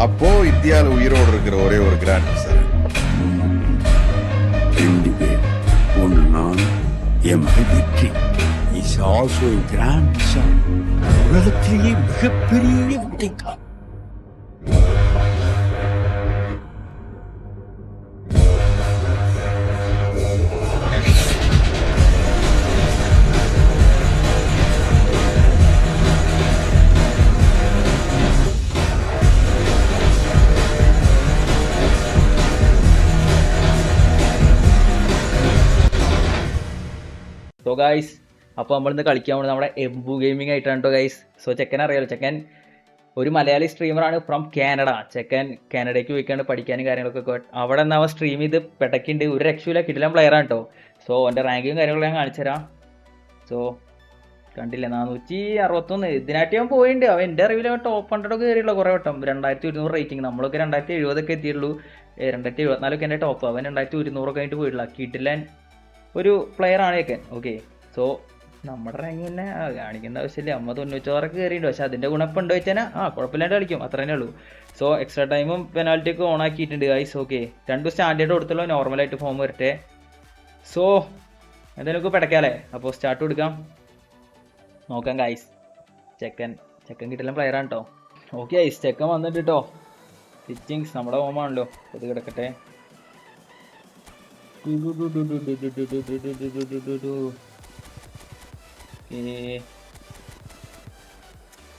அப்போ இந்தியாவில் உயிரோடு இருக்கிற ஒரே ஒரு கிராண்ட் மாஸ்டர். 2 பேர், ஒன்று நான், என் மகன் Vetri. Is also a grandson. உலகத்திலேயே மிகப்பெரிய வெற்றிக்காரன். സോ ഗൈസ്, അപ്പോൾ നമ്മളിന്ന് കളിക്കാൻ പോകുന്നത് നമ്മുടെ എംബു ഗെയിമിംഗ് ആയിട്ടാണ് കേട്ടോ ഗൈസ്. സോ ചെക്കൻ അറിയാലോ, ചെക്കൻ ഒരു മലയാളി സ്ട്രീമറാണ് ഫ്രം കാനഡ. ചെക്കൻ കാനഡയ്ക്ക് പോയിക്കാണ്ട് പഠിക്കാനും കാര്യങ്ങളൊക്കെ അവിടെ നിന്ന് അവൻ സ്ട്രീം ചെയ്ത് പെടക്കുണ്ട്. ഒരു രക്ഷയില്ല, കിടിലൻ പ്ലെയറാണ് കേട്ടോ. സോ എൻ്റെ റാങ്കിങ്ങും കാര്യങ്ങളൊക്കെ ഞാൻ കാണിച്ചു തരാം. സോ കണ്ടില്ലേ, 461. ഇതിനായിട്ട് ഞാൻ പോയിട്ടുണ്ട്. അവൻ എൻ്റെ അറിവിൽ ടോപ്പ് 100 ഒക്കെ കയറിയുള്ള കുറേ വട്ടം. 2100 റേറ്റിംഗ്. നമ്മളൊക്കെ 2070 എത്തിയുള്ളൂ. 2074 എൻ്റെ ടോപ്പ്. അവൻ 2100 കഴിഞ്ഞിട്ട് പോയിട്ടുള്ള കിടിലൻ ഒരു പ്ലെയറാണ് ചെക്കൻ. ഓക്കെ, സോ നമ്മുടെ റാങ്ക് പിന്നെ കാണിക്കേണ്ട ആവശ്യമില്ല. 96 കയറിയിട്ടുണ്ട്. പക്ഷെ അതിൻ്റെ ഗുണപ്പുണ്ടോ വെച്ചാൽ കുഴപ്പമില്ലാണ്ട് കളിക്കും, അത്ര തന്നെ ഉള്ളൂ. സോ എക്സ്ട്രാ ടൈമും പെനാൽറ്റിയൊക്കെ ഓൺ ആക്കിയിട്ടുണ്ട് ഗൈസ്. ഓക്കെ, 2 സ്റ്റാൻഡേർഡ് കൊടുത്തുള്ളൂ, നോർമലായിട്ട് ഫോം വരട്ടെ. സോ എന്തെങ്കിലുമൊക്കെ പിടയ്ക്കാല്ലേ. അപ്പോൾ സ്റ്റാർട്ട് കൊടുക്കാം, നോക്കാം ഗൈസ്. ചെക്കൻ കിട്ടില്ല പ്ലെയറാണ് കേട്ടോ. ഓക്കെ ഗൈസ്, ചെക്കൻ വന്നിട്ട് കേട്ടോ. ഫിറ്റിങ്സ് നമ്മുടെ ഹോമാണല്ലോ, അത് കിടക്കട്ടെ.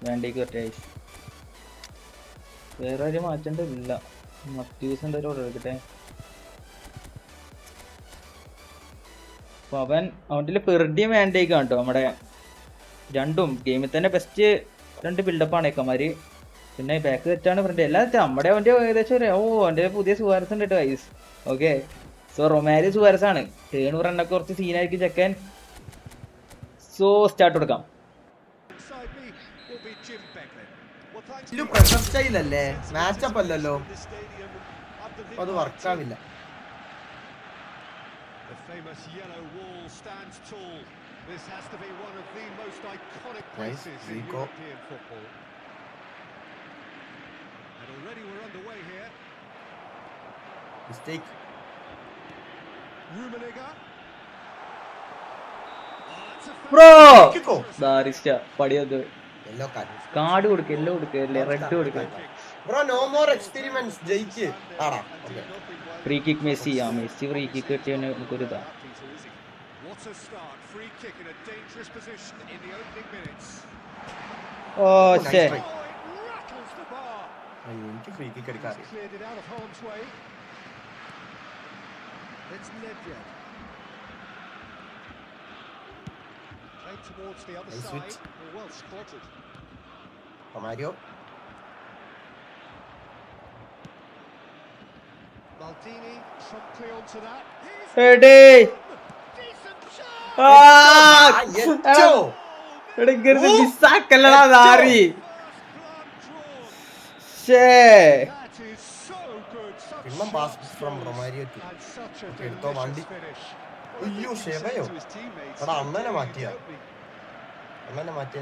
വേണ്ടേക്ക് പറ്റേ വേറെ ആരും മാറ്റേണ്ടതില്ല. മറ്റൂസ് എന്തായാലും ഓർഡർ എടുക്കട്ടെ. അപ്പൊ അവൻ്റെ പെർഡിയും വേണ്ടേക്കാണ് കേട്ടോ. നമ്മുടെ രണ്ടും ഗെയിമിൽ തന്നെ ബെസ്റ്റ് 2 ബിൽഡപ്പാണ് ഏക്കന്മാര്. പിന്നെ ബാക്ക് തെറ്റാണ് ഫ്രണ്ട് എല്ലാം തെറ്റാ. അവൻ്റെ ഏകദേശം അവൻ്റെ പുതിയ സുവാരസ് ഉണ്ട് കേട്ടോ ഗൈസ്. ഓക്കെ, സോ റൊമാരി സുവാരസ് ആണ്. 700 റണ്ണൊക്കെ കുറച്ച് സീനായിരിക്കും ചെക്കൻ. സോ സ്റ്റാർട്ട് കൊടുക്കാം. സ്റ്റൈലല്ലേ, മാച്ചപ്പ് അല്ലല്ലോ, അത് വർക്കാവില്ല. മിസ്റ്റേക്ക്. ബ്രോ ബാരിസ്റ്റ പടിയത് കാർഡ് കൊടുക്കുക, എല്ലോ കൊടുക്കുക, റെഡ് കൊടുക്കുക. ബ്രോ നോ മോർ എക്സ്പെരിമെന്റ്സ്, ജയിക്ക്. Free kick Messi. Messi free kick കിട്ടിയ നമുക്കൊരു ഇതാ. ഓ ശേ, എനിക്ക് ഫ്രീ കിക്ക് എടുക്കാൻ Mario. Maldini promptly onto that. മിസ്സാക്കല്ലടാ ദാരി. എടുത്തോ വണ്ടി. അയ്യോ ഷെബയോ, എടാ അമ്മനെ മാറ്റിയ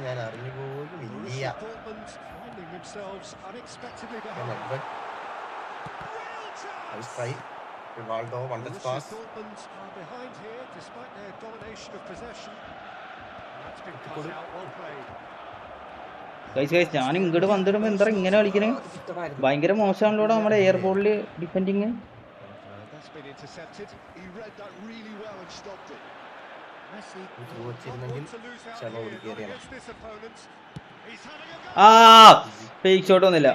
ഞാൻ അറിഞ്ഞു പോലും ഇല്ല. ഞാൻ ഇങ്ങോട്ട് വന്നിടുമ്പോ എന്താ ഇങ്ങനെ കളിക്കണേ? ഭയങ്കര മോശമാണല്ലോ നമ്മുടെ എയർപോർട്ടില് ഡിഫെൻഡിങ്. ഫേക്ക് ഷോട്ട് ഒന്നുമില്ല.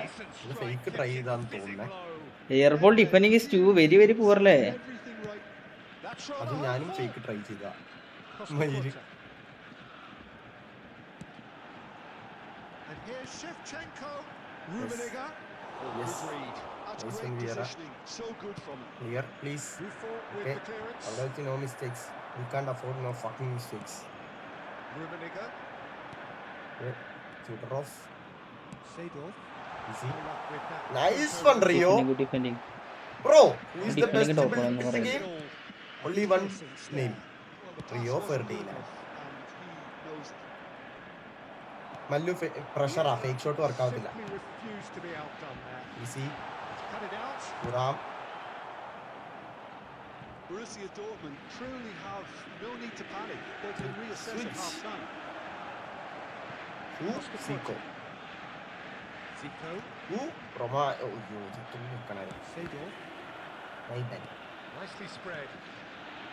Airport defending is too very very poor അല്ലേ? അത് ഞാനും ഫേക്ക് ട്രൈ ചെയ്ത. Clear, please. Okay. Without no mistakes. We can't afford no fucking mistakes. Okay. Shooter off. Easy. Nice one, Rio. Defending. Bro, who is the best player in the game? Only one name. Rio Ferdinand. Mallu പ്രഷറാ, fake shot work ആവത്തില്ല. Simply refused to be outdone there. Easy Cut it out. Thuram. Borussia Dortmund truly have no need to panic. They can reassess at half time. Zico Zico, Roma. അയ്യോ ചുറ്റും നിൽക്കണേ. Seedorf, നൈബൻ nicely spread.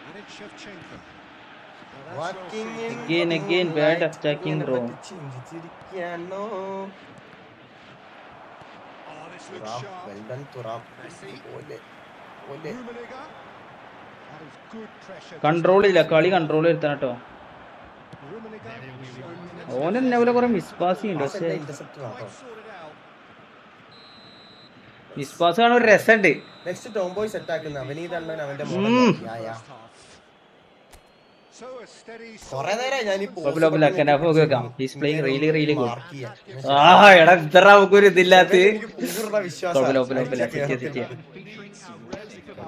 And it's Shevchenko. Now that's Walking well in seen. Again, bad attacking bro. ചിന്തിച്ചിരിക്കാനോ. Oh, this looks Thuram, sharp. Well done Thuram. Messi. ഓലെ ഓലെ. Rummenigge. That is good pressure. Control ഇല്ല, കളി control വരുത്തണം കേട്ടോ. Rummenigge. ഓൻ എന്നെ പോലെ കുറെ മിസ് പാസ് ചെയ്യുന്നുണ്ട്, പക്ഷെ ഇന്റർസെപ്റ്റർ ആട്ടോ. Quite sorted out. Miss pass കാണാൻ ഒരു രസമുണ്ട്. നെക്സ്റ്റ് ടോംബോയ് സെറ്റ് ആക്കുന്ന അവനീത് അണ്ണൻ അവന്റെ First half. So a steady കൊറേ നേരം ഞാൻ കുഴപ്പമില്ല, കനാഫ് ഒക്കെ വെക്കാം. He's playing really really good. എടാ ഇത്ര നമുക്കൊരു ഇതില്ലാത്ത കുഴപ്പമില്ല,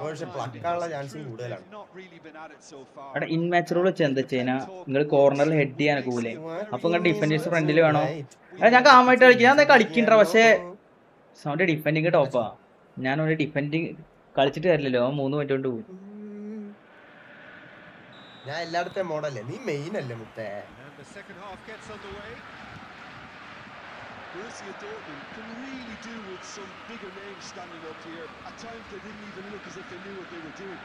പക്ഷെ പ്ലക്കാനുള്ള ചാൻസും കൂടുതലാണ്. not really been at it so far. എടാ ഇൻ മാച്ച് റോൾ വെച്ചാൽ എന്താ വെച്ചാൽ നിങ്ങൾ കോർണറിൽ ഹെഡ് ചെയ്യാനൊക്കെ പോകൂലേ, അപ്പൊ നിങ്ങൾ ഡിഫൻഡേഴ്സ് ഫ്രണ്ടിൽ വേണോ? എടാ ഞാൻ കാമായിട്ട് കളിക്കും, ഞാൻ കളിക്കണ്ട, പക്ഷെ അവന്റെ ഡിഫെൻഡിങ് ടോപ്പാ. ഞാൻ അവന്റെ ഡിഫെൻഡിങ് കളിച്ചിട്ട് കാര്യമില്ലല്ലോ, അവൻ 3 മിനിറ്റ് കൊണ്ട് പോകും. ഞാൻ എല്ലായിടത്തെ മോഡല്ലേ, നീ മെയിൻ അല്ലേ മുത്തേ. And the second half gets underway. Borussia Dortmund can really do with some bigger names standing up here. At times they didn't even look as if they knew what they were doing.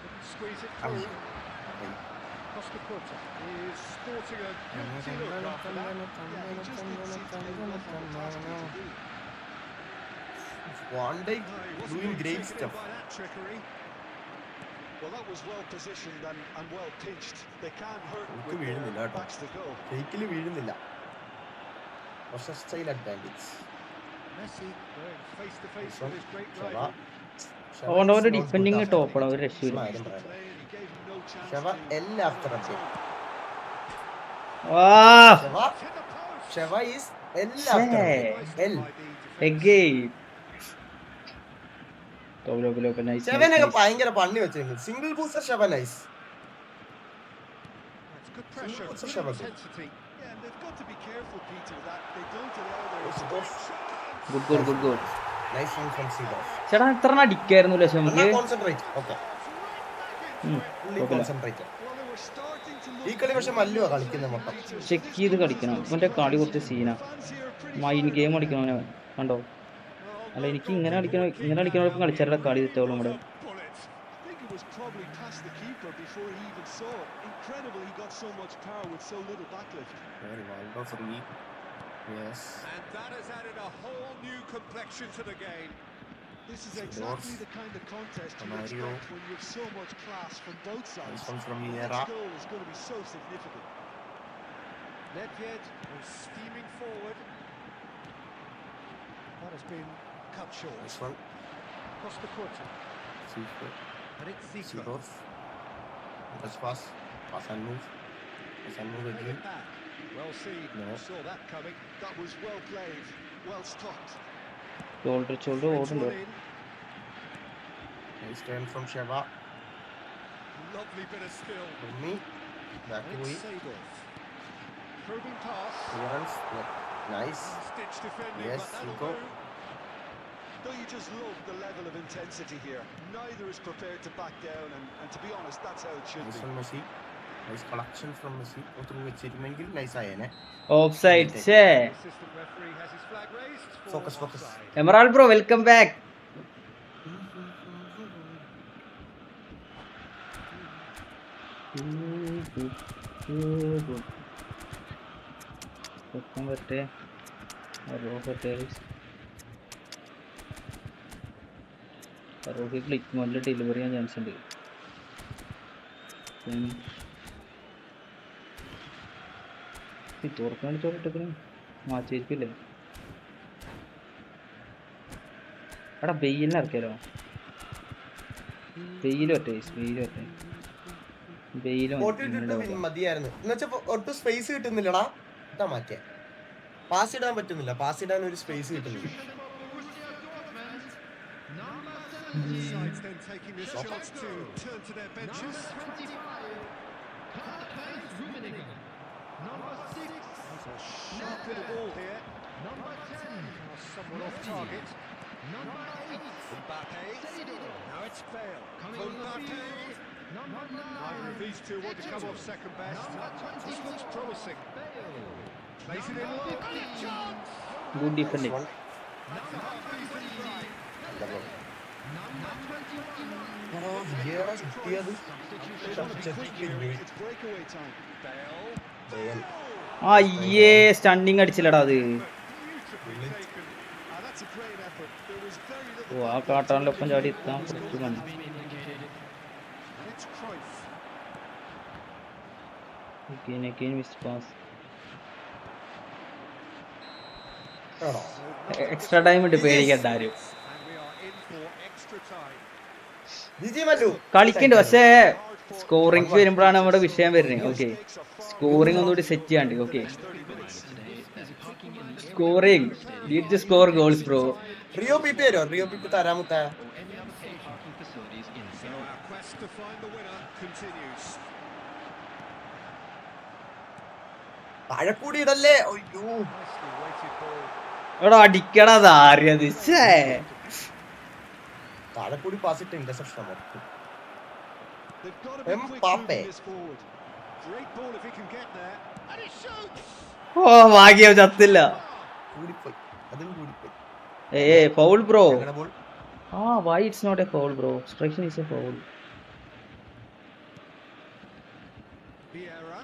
Couldn't squeeze it through. Costa Curta is sporting a guilty look after that. Yeah, he just didn't seem to know what the task was to do. Van Dijk No, he wasn't doing being great taken stuff. in by that trickery. Well, that was well positioned and well pitched. They can't hurt എനിക്ക് with വീഴുന്നില്ല their കേട്ടോ, backs to goal. ഫേക്കില് വീഴുന്നില്ല. പക്ഷെ style advantage. Messi going face to face with his great ഷവ rival. അതുകൊണ്ട് അവന്റെ defending ടോപ്പാണ്, ഒരു രക്ഷയില്ല. He gave him no chance Sheva to L after update. Sheva hit the post. Sheva is L after update. L Again. Nice, ഷവനൊക്കെ nice. ഭയങ്കര പണി വെച്ചേക്കും. Single booster Sheva nice. That's good pressure, What's a good Shabba? intensity. Yeah, and they've got to be careful, Peter, that they don't allow their What's the great boss? chance. Good. Nice run from സീബോസ്. ചേട്ടാ ഇത്ര അടിക്കായിരുന്നു പക്ഷെ നമുക്ക്. Concentrate. Okay. Fully concentrate. Well, they were starting to look ഈ കളി പക്ഷെ മല്ലുവാ കളിക്കുന്നത് മൊത്തം. ചെക്ക് ചെയ്ത് കളിക്കണം. ഇവന്റെ കളി കുറച്ച് സീനാ. മൈൻഡ് ഗെയിം കളിക്കണോ കണ്ടോ? അല്ല എനിക്ക് ഇങ്ങനെ കളിക്കണവർക്ക് കളിച്ചാലുള്ള കളി തെറ്റോളൂ നമ്മുടെ. bullet. I think it was probably past the keeper before he even saw it. Incredible he got so much power with so little backlift. Rivaldo free. Yes. And that has added a whole new complexion to the game. This is exactly the kind of contest you Mario. expect when you have so much class from both sides. Nice one from The Vieira. next goal is going to be so significant. Nedved was steaming forward. That has been cut short. Nice one. Costa Curta. Zico. And it's Zico. Seedorf. That's pass. Pass and move. Pass and move Played again. it back. Well seen. No. Saw that coming. That was well played. Well stopped. Shoulder Threads ഓടുണ്ടോ? one in. Nice turn from Sheva. Lovely bit of skill. For me. Back to And we. it's Seedorf. Probing pass. Clearance. Yeah. Nice. Stitch defending, Yes, but that'll Zico. do. Don't you just love the level of intensity here? Neither is prepared to back down, and to be honest, that's how it should Nice be. one Messi. Nice collection from Messi. through വെച്ചിരുന്നെങ്കിൽ nice ആയേനെ. Offside. ഛേ The assistant referee has his flag raised for Focus. offside. Emerald bro welcome back. Click മോഡിൽ delivery ചെയ്യാൻ chance ഉണ്ട്. തുറക്കാൻ ചോദിട്ടത്തിന് മാറ്റിയിരിക്കില്ലേ? എടാ വെയിലിന് ഇറക്കിയാലോ? വെയിലും മതിയായിരുന്നു എന്നുവെച്ചാ ഒട്ടും സ്പേസ് കിട്ടുന്നില്ലടാ. ഇതാ മാറ്റിയ പാസ് ഇടാൻ പറ്റുന്നില്ല. പാസ് ഇടാൻ ഒരു സ്പേസ് കിട്ടുന്നില്ല. Sides then taking this chance to turn to their benches. Sharp little ball here. Someone off target. Mbappe. Now it's Bale. Mbappe. Neither of these two want to come off second best. This looks promising. Plays it in low. Chance. Good defending. Breakaway time. Bale. അയ്യേ stunting അടിച്ചില്ലടാ അത്. Beautifully taken. That's a great effort. There was very little. ഓ ആ കാട്ടാനിലൊപ്പം ചാടി എത്താൻ കുറച്ച് മതി. And it's Cruyff. Missed pass. ആണോ? Extra time ഉണ്ട്, പേടിക്കണ്ട ആരും. And we are in for extra time. Jiji Mallu കളിക്കണ്ട്, പക്ഷേ സ്കോറിംഗ് വരുമ്പോഴാണ് നമ്മുടെ വിഷയം വരുന്നത്. ഓക്കെ, സ്കോറിംഗ് ഒന്നുകൂടി സെറ്റ് ചെയ്യാണ്ട്. Okay, scoring need to score goals bro. Rio പിപി വരോ? റിയോ പിപി തരാമുത്ത So our quest to find the winner continues. താഴെക്കൂടി ഇടല്ലേ. അയ്യോ Nicely weighted ball. എടാ അടിക്കണത് ആര്യത്? താഴെക്കൂടി പാസ് ഇട്ട് ഇന്റർസെപ്ഷൻ മൊത്തം. They've got to be quick Mbappe. moving this forward. Great ball if he can get there. And he shoots. ഓ ഭാഗ്യം, ചത്തില്ല. കൂടിപ്പോയി, അതും കൂടിപ്പോയി. A foul bro. എങ്ങനെ ബോൾ? ആ why it's not a foul bro, striking is a foul. Vieira.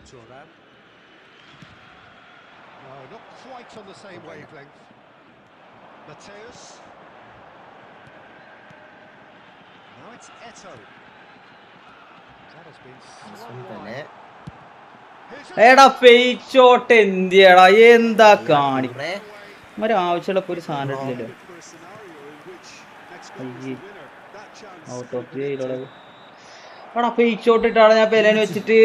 Thuram. No, not quite on the same wavelength. Mateus. Now it's Eto. That has been swung തന്നെ wide. Here's a എടാ fake shot എന്തിയടാ, എന്താ കാണി ഇവിടെ ഒരു ആവശ്യമുള്ളപ്പോ ഒരു സാധനം ഇട്ടില്ലല്ലോ. for a scenario in which next goal is അയ്യേ, the winner. That chance. Out of എടാ ഫേക്ക് ഷോട്ട് ഇട്ടാണ് ഞാൻ പെലേനെ വെച്ചിട്ട്.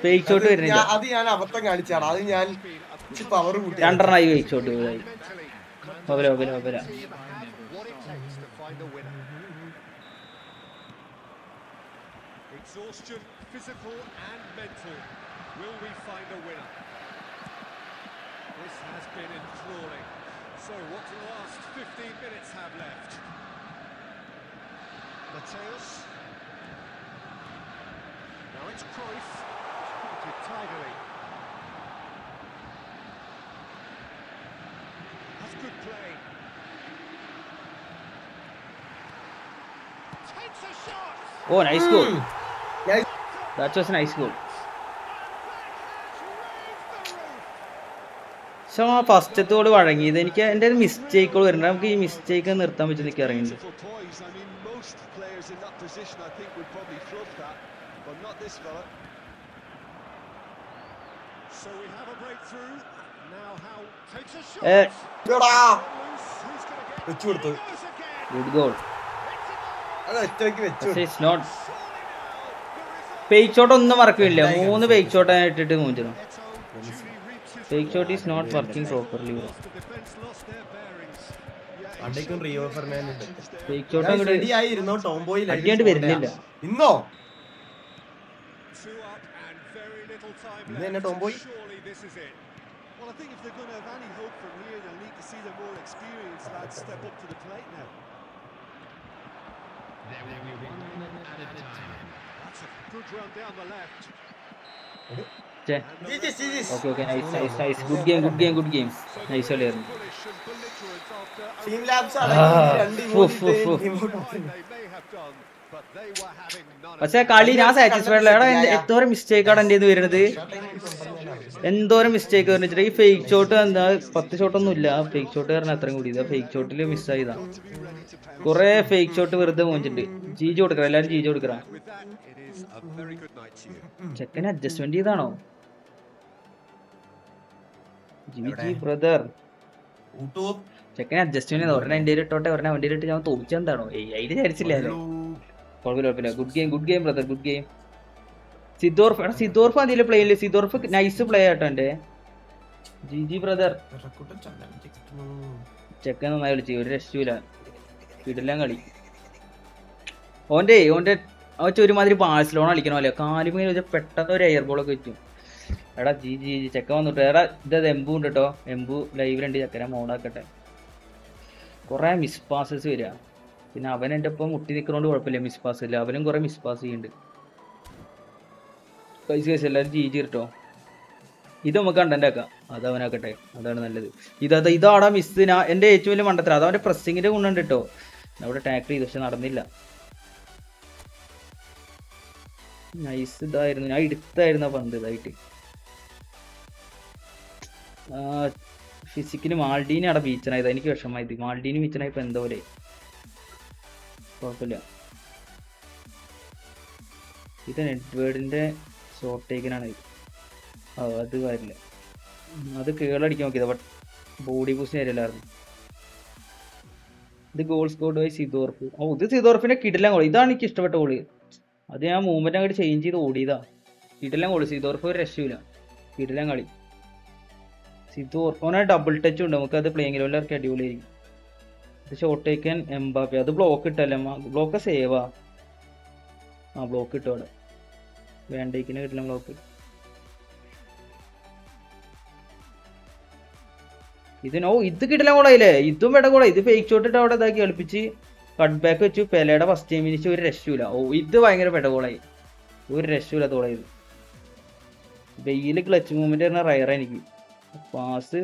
ഫേക്ക് ഷോട്ട് വരുന്നില്ല. അത് ഞാൻ അബദ്ധം കാണിച്ചാണ്. അത് ഞാൻ പവർ കൂട്ടി. രണ്ടെണ്ണായി ഫേക്ക് ഷോട്ട് പോയി. Mentally, ഒബല what it takes to find a winner. Exhaustion, physical and mental. Will we find a winner? This has been enthralling. So what do the last 15 minutes have left? Mateus. Now it's Cruyff. Put it tidily. That's good play. Takes a shot. Oh nice goal, Nice. That was nice goal. പക്ഷെ ആ ഫസ്റ്റത്തോട് വഴങ്ങിയത് എനിക്ക് എൻ്റെ ഒരു മിസ്റ്റേക്കുകൾ വരുന്നുണ്ട്. നമുക്ക് ഈ mistake നിർത്താൻ പറ്റും എനിക്ക് അറിയുന്നുണ്ട്. Beautiful poise. I mean, most players in that position, I think, would probably fluff that, but not this fella. So we have a breakthrough. Now Howe takes a shot. Eh. എടാ, Loose. Who's going to get? വെച്ചു കൊടുത്തു. Goes again. Good goal. അത് ഒറ്റയ്ക്ക് വെച്ചു പക്ഷേ കൊടുത്തു. It's not Surely now the result. Fake shot ഒന്നും മറക്കില്ല. 3 ഫേക്ക് ഷോട്ട് ഇട്ടിട്ട് മൂഞ്ചിരുന്നു. Eto, Judy reaps his fake shot is not working properly. The defense lost their bearings. Yeah, അണ്ടേക്കും റിയോ ഫെർണാൻഡസ് ഫേക്ക് ഷോട്ട് അങ്ങോട്ട് റെഡി ആയിരുന്നോ? ടോംബോയിൽ അടിയാണ്ട് വരുന്നില്ല. ഇന്നോ two up and very little time ഇന്ന് തന്നെ left. Tomboy. Surely this is it. Well, I think if they're going to have any hope from here, they'll need to see the more experienced lads step up to the plate now. That's a good run down the left. Okay okay nice nice nice good game good game good game. Nice കളിയായിരുന്നു. Bullish and belligerent after a team labs Ah, രണ്ട് ഫു, ഫു, ഫു. they may have done, but they were having none of പക്ഷെ കളി ഞാൻ satisfied അല്ല. എടാ എന്തോരം മിസ്റ്റേക്കാണ് എൻ്റെ ഇത് വരുന്നത്. എന്തോരം മിസ്റ്റേക്ക് വരുന്നത്. ഈ ഫേക്ക് ഷോട്ട് എന്താ 10 ഷോട്ടൊന്നും ഇല്ല. ഫേക്ക് ഷോട്ട് കാരണം അത്രയും കൂടി. ഇതാ ഫേക്ക് ഷോട്ടിൽ മിസ്സായതാ. to be ready to pounce. കുറെ ഫേക്ക് ഷോട്ട് വെറുതെ മൂഞ്ചിട്ടുണ്ട്. ജീജി കൊടുക്കണം, എല്ലാവരും ജീജി കൊടുക്കണം. With that, it is a very good night to you. ചെക്കനെ അഡ്ജസ്റ്റ്മെന്റ് ചെയ്താണോ? ജീജി ബ്രദർ യൂട്യൂബ് ചെക്കനെ അഡ്ജസ്റ്റ്മെന്റ് ചെയ്ത ഒരെണ്ണം എൻ്റെ ഇട്ടോട്ടെ ഒരെണ്ണം വണ്ടി ഇട്ട് ഞാൻ തോപ്പിച്ചെന്താണോ? അതിന് വിചാരിച്ചില്ലാലോ. കുഴപ്പമില്ല good game brother good game. Seedorf എടാ സിദ്ദോർഫ് അതിലെ പ്ലേ ഇല്ലേ? സിദ്ദോർഫ് നൈസ് പ്ലേ ആട്ടോ എൻ്റെ. ജിജി ബ്രദർ ചെക്കൻ നന്നായി കളിച്ചു. ഒരു രക്ഷയില്ല, കിടിലം കളി. ഓൻ്റെ അവൻ ഒരുമാതിരി ബാഴ്സലോണ കളിക്കണ പോലെ കാലുമേൽ വെച്ചാൽ പെട്ടെന്ന് ഒരു എയർ ബോളൊക്കെ വെച്ചു. എടാ ജി ചെക്ക വന്നിട്ട് എടാ ഇത് എംബു ഉണ്ട് കേട്ടോ. എംബു ലൈവിലുണ്ട് ചെക്കനെ മോഡാക്കട്ടെ. കുറേ മിസ് പാസസ് വരിക. പിന്നെ അവൻ എൻ്റെ ഒപ്പം മുട്ടി നിൽക്കുന്നതുകൊണ്ട് കുഴപ്പമില്ല, മിസ് പാസ് ഇല്ല. അവനും കുറേ മിസ് പാസ് ചെയ്യുന്നുണ്ട്. പൈസ എല്ലാവരും ജി കേട്ടോ. ഇത് നമുക്ക് കണ്ടന്റ് ആക്കാം. അത് അവനാക്കട്ടെ, അതാണ് നല്ലത്. ഇതാടാ മിസ്. എൻ്റെ ഏറ്റവും വലിയ മണ്ടത്തരം അത് അവൻ്റെ പ്രസ്സിങ്ങിൻ്റെ ഗുണമുണ്ട് കേട്ടോ. അവിടെ ടാക്കിൾ ചെയ്തു പക്ഷെ നടന്നില്ല. നൈസ് ഇതായിരുന്നു, ഞാൻ എടുത്തായിരുന്നു പന്ത് ഇതായിട്ട്. ഫിസിക്കിന് മാൾഡീനി അവിടെ ബീച്ചനായത് എനിക്ക് വിഷമമായത്. മാൾഡീനി ബീച്ചനായപ്പോൾ എന്തോ പോലെ കുഴപ്പമില്ല. ഇത് നെറ്റ്വേർഡിൻ്റെ ഷോർട്ട് ടേക്കിനാണ് ഇത്. അത് കാര്യമില്ല, അത് കേളടിക്കാൻ നോക്കിയത്. ബട്ട് ബോഡി ബൂസ്റ്റ് നേരില്ലായിരുന്നു. ഇത് ഗോൾ സ്കോർഡ് ബൈ സിദോർഫ്. ഇത് സിദോർഫിന്റെ കിടിലൻ ഗോൾ. ഇതാണ് എനിക്ക് ഇഷ്ടപ്പെട്ട ഗോള്. അത് ഞാൻ മൂവ്മെന്റ് അങ്ങോട്ട് ചേഞ്ച് ചെയ്ത് ഓടിയതാ. കിടിലൻ ഗോള്. സിദോർഫ് ഒരു രക്ഷയില്ല, കിടിലൻ കളി. സിദോർഫോനെ ഡബിൾ ടച്ച് ഉണ്ട്, നമുക്ക് അത് പ്ലേയിങ് ലെവലിലൊക്കെ അടിപൊളിയായിരിക്കും. ഇത് ഷോർട്ട് ടേക്കൻ എംബാപ്പെ. അത് ബ്ലോക്ക് ഇട്ടല്ലേ, ബ്ലോക്ക് സേവാ. ബ്ലോക്ക് ഇട്ടു അവിടെ. വേണ്ടേക്കിന് കിട്ടില്ല ബ്ലോക്ക്. ഇത് കിട്ടില്ല ഗോളായില്ലേ. ഇതും വേണ്ട ഗോളായി. ഇത് ഫേക്ക് ഷോട്ടിട്ട് അവിടെ ഇതാക്കി കളിപ്പിച്ച് കട്ട് ബാക്ക് വെച്ചു. പെലയുടെ ഫസ്റ്റ് ടൈം ഫിനിഷ് ഒരു രക്ഷയില്ല. ഇത് ഭയങ്കര പെട്ട ഗോളായി, ഒരു രക്ഷയില്ല തോളായത്. വെയില് ക്ലച്ച് മൂവ്മെന്റ് പറഞ്ഞാൽ റയറാ എനിക്ക്. പാസ്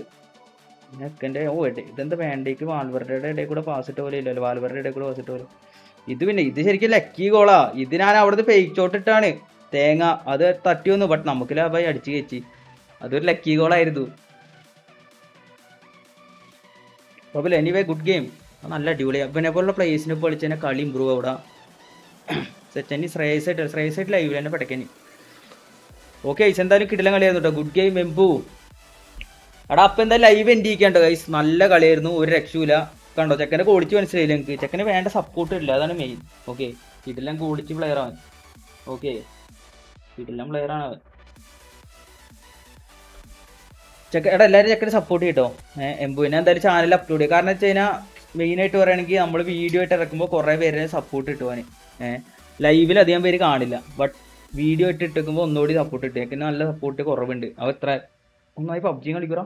നെക്കൻ്റെ ഇതെന്താ വേണ്ടേക്ക് വാൽവറുടെ ഇടയിൽ കൂടെ പാസ് ഇട്ട പോലെ ഇല്ലല്ലോ. വാൽവറുടെ ഇടയിൽ കൂടെ പാസ് ഇട്ട പോലെ. ഇത് ശരിക്കും ലക്കി ഗോളാ. ഇത് ഞാൻ അവിടുത്തെ ഫേക്ക് ഷോട്ട് ഇട്ടാണ് തേങ്ങ. അത് തട്ടി വന്നു, ബട്ട് നമുക്ക് ലാഭമായി അടിച്ചു കയറ്റി. അതൊരു ലക്കി ഗോളായിരുന്നു. കുഴപ്പമില്ല. Anyway good game. നല്ല അടിപൊളിയാണ്. പിന്നെ പോലുള്ള പ്ലേസിനെ കളിച്ച് തന്നെ കളി ഇമ്പ്രൂവ് അവിടെ സെറ്റനി ശ്രേയസായിട്ട് ലൈവിൽ തന്നെ പെടക്കനി. ഓക്കെ ഐസ് എന്തായാലും കിടിലൻ കളിയായിരുന്നു കേട്ടോ. ഗുഡ് ഗെയിം എംബു. എടാ അപ്പം എന്തായാലും ലൈവ് എൻഡ് ചെയ്യിക്കാണ്ടോ ഗൈസ്. നല്ല കളിയായിരുന്നു, ഒരു രക്ഷയില്ല. കണ്ടോ ചെക്കനെ ക്വാളിറ്റി മനസ്സിലായില്ല എനിക്ക്. ചെക്കന് വേണ്ട സപ്പോർട്ട് ഇല്ല, അതാണ് മെയിൻ. ഓക്കെ കിടിലൻ ക്വാളിറ്റി പ്ലെയർ അവൻ. ഓക്കെ കിടിലൻ പ്ലെയർ ആണ് അവൻ. എടാ എല്ലാവരും ചെക്കനെ സപ്പോർട്ട് ചെയ്യട്ടോ. എംബുവിനെ എന്തായാലും ചാനൽ അപ്ലോഡ് ചെയ്യുക. കാരണം വെച്ച് കഴിഞ്ഞാൽ മെയിനായിട്ട് പറയുകയാണെങ്കിൽ നമ്മൾ വീഡിയോ ആയിട്ട് ഇറക്കുമ്പോൾ കുറേ പേരെ സപ്പോർട്ട് കിട്ടുവാൻ. ലൈവിൽ അധികം പേര് കാണില്ല, ബട്ട് വീഡിയോ ആയിട്ട് ഇട്ടേക്കുമ്പോൾ ഒന്നുകൂടി സപ്പോർട്ട് കിട്ടും. എനിക്ക് നല്ല സപ്പോർട്ട് കുറവുണ്ട്. അവ എത്ര ഒന്നായി പബ്ജി കളിക്കുക.